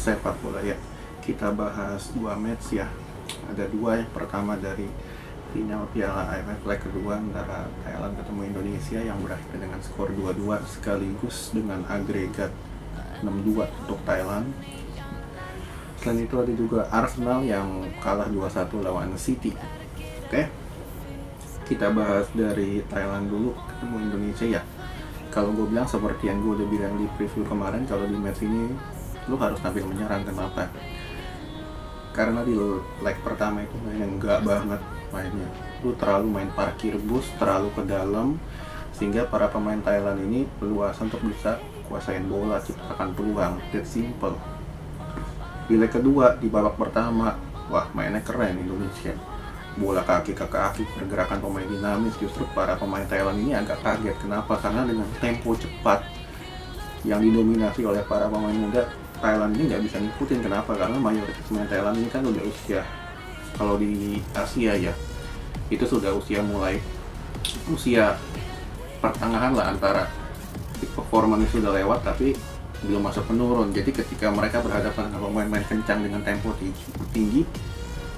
sepak bola ya. Kita bahas dua match ya. Ada dua, yang pertama dari final Piala AFF leg kedua antara Thailand ketemu Indonesia yang berakhir dengan skor 2-2 sekaligus dengan agregat 6-2 untuk Thailand. Selain itu ada juga Arsenal yang kalah 2-1 lawan City. Oke, kita bahas dari Thailand dulu ketemu Indonesia ya. Kalau gue bilang seperti yang gue udah bilang di preview kemarin, kalau di match ini lu harus tampil menyerang. Kenapa? Karena di leg pertama itu mainnya enggak banget mainnya. Lu terlalu main parkir bus, terlalu ke dalam, sehingga para pemain Thailand ini leluasa untuk bisa kuasain bola, ciptakan peluang. That simple. Di leg kedua, di babak pertama, wah mainnya keren Indonesia. Bola kaki ke kaki, pergerakan pemain dinamis. Justru para pemain Thailand ini agak kaget. Kenapa? Karena dengan tempo cepat yang didominasi oleh para pemain muda, Thailand ini nggak bisa ngikutin. Kenapa? Karena mayoritas pemain Thailand ini kan udah usia, kalau di Asia ya, itu sudah mulai usia pertengahan lah, antara performanya sudah lewat tapi belum masuk menurun. Jadi ketika mereka berhadapan dengan pemain-pemain kencang dengan tempo tinggi,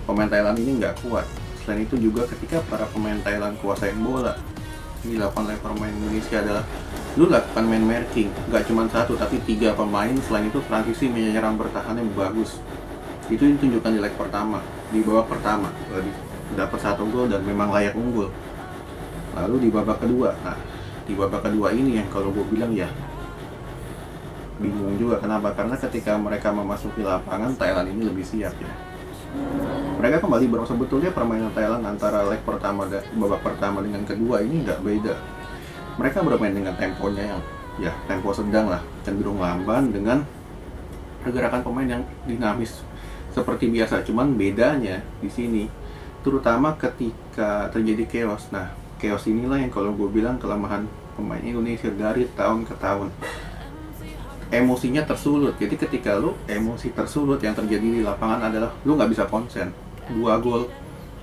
pemain Thailand ini nggak kuat. Selain itu juga ketika para pemain Thailand kuasain bola, yang dilakukan oleh pemain Indonesia adalah lu lakukan man marking, nggak cuma satu tapi 3 pemain. Selain itu transisi menyerang bertahan yang bagus. Itu ditunjukkan di leg pertama, di babak pertama dapat 1 gol dan memang layak unggul. Lalu di babak kedua, nah di babak kedua ini yang kalau gue bilang ya bingung juga. Kenapa? Karena ketika mereka memasuki lapangan, Thailand ini lebih siap ya. Mereka kembali sebetulnya permainan Thailand antara leg pertama dan babak pertama dengan kedua ini nggak beda. Mereka bermain dengan temponya yang ya tempo sedang lah, cenderung lamban dengan pergerakan pemain yang dinamis seperti biasa. Cuman bedanya di sini, terutama ketika terjadi chaos. Nah, chaos inilah yang kalau gue bilang kelemahan pemain Indonesia dari tahun ke tahun. Emosinya tersulut. Jadi ketika lu emosi tersulut, yang terjadi di lapangan adalah lu nggak bisa konsen. 2 gol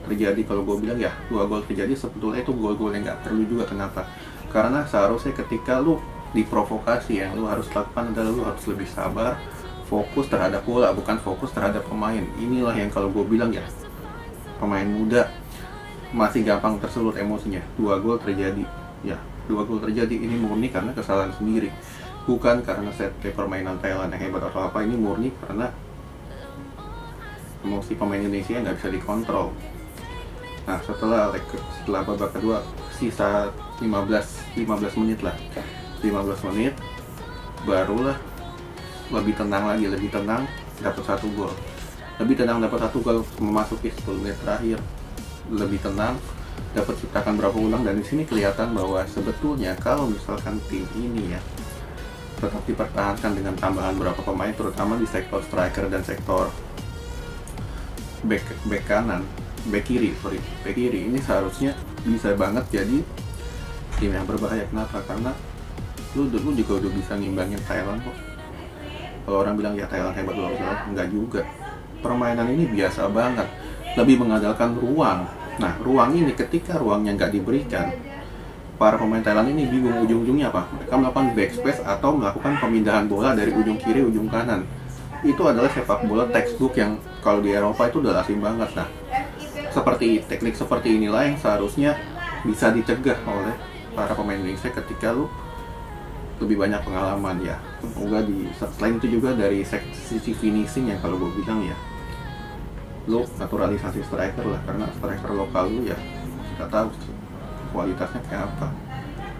terjadi, kalau gue bilang ya 2 gol terjadi, sebetulnya itu gol-gol yang nggak perlu juga. Kenapa? Karena seharusnya ketika lu diprovokasi, yang lu harus lakukan adalah lu harus lebih sabar, fokus terhadap bola, bukan fokus terhadap pemain. Inilah yang kalau gue bilang ya, pemain muda masih gampang tersulut emosinya. 2 gol terjadi ya, 2 gol terjadi ini murni karena kesalahan sendiri, bukan karena set play permainan Thailand yang hebat atau apa. Ini murni karena emosi pemain Indonesia nggak bisa dikontrol. Nah, setelah babak kedua, sisa 15 menit lah, 15 menit barulah lebih tenang lagi, lebih tenang, dapat 1 gol, lebih tenang, dapat 1 gol memasuki 10 menit terakhir, lebih tenang, dapat ciptakan berapa ulang. Dan di sini kelihatan bahwa sebetulnya kalau misalkan tim ini ya tetap dipertahankan dengan tambahan berapa pemain, terutama di sektor striker dan sektor back kiri, ini seharusnya bisa banget jadi tim yang berbahaya. Kenapa? Karena lu juga udah bisa ngimbangin Thailand kok. Kalau orang bilang ya Thailand hebat, lu enggak juga. Permainan ini biasa banget, lebih mengandalkan ruang. Nah, ruang ini ketika ruangnya nggak diberikan, para pemain Thailand ini bingung ujung-ujungnya apa. Mereka melakukan backspace atau melakukan pemindahan bola dari ujung kiri ujung kanan. Itu adalah sepak bola textbook yang kalau di Eropa itu udah asing banget. Nah, teknik seperti inilah yang seharusnya bisa dicegah oleh para pemain Indonesia ketika lu lebih banyak pengalaman ya. Semoga selain itu juga dari sisi finishing yang kalau gue bilang ya, lu naturalisasi striker lah, karena striker lokal lu ya kita tahu kualitasnya kayak apa.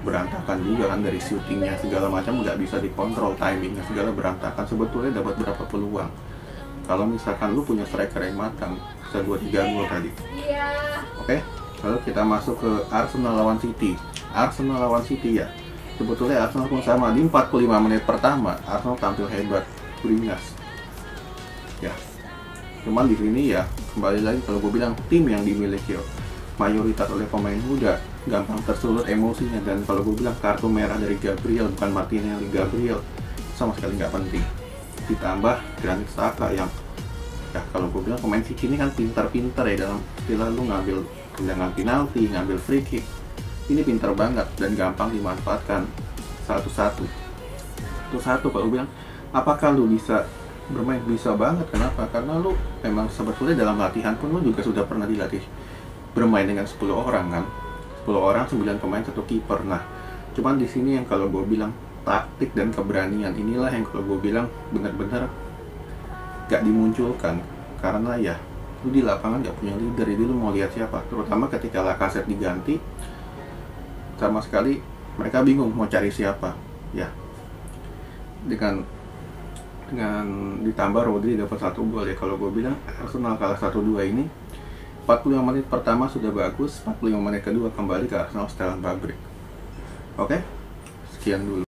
Berantakan juga kan, dari shootingnya segala macam nggak bisa dikontrol, timingnya segala berantakan. Sebetulnya dapat berapa peluang kalau misalkan lu punya striker yang matang, bisa 2-3 gol tadi. Oke, lalu kita masuk ke Arsenal lawan City. Arsenal lawan City ya, sebetulnya Arsenal pun sama. Di 45 menit pertama Arsenal tampil hebat, beringas ya. Cuman di sini ya kembali lagi, kalau gue bilang tim yang dimiliki mayoritas oleh pemain muda gampang tersulut emosinya. Dan kalau gue bilang kartu merah dari Gabriel, bukan Martinelli, Gabriel, sama sekali nggak penting. Ditambah Granit Xhaka yang ya kalau gue bilang pemain City ini kan pintar-pintar ya dalam istilah lu ngambil tendangan penalti, ngambil free kick. Ini pintar banget dan gampang dimanfaatkan satu-satu. Kalau gue bilang, apakah lu bisa bermain. Bisa banget. Kenapa? Karena lu memang sebetulnya dalam latihan pun lu juga sudah pernah dilatih bermain dengan 10 orang kan. 10 orang, 9 pemain, 1 kiper. Nah, cuman di sini yang kalau gue bilang taktik dan keberanian inilah yang kalau gue bilang benar-benar gak dimunculkan. Karena ya lu di lapangan gak punya leader, jadi lu mau lihat siapa. Terutama ketika Lacazette diganti, sama sekali mereka bingung mau cari siapa ya. Dengan ditambah Rodri dapat 1 gol ya, kalau gue bilang Arsenal kalah 1-2 ini 45 menit pertama sudah bagus, 45 menit kedua kembali ke Arsenal setelan pabrik. Oke, sekian dulu.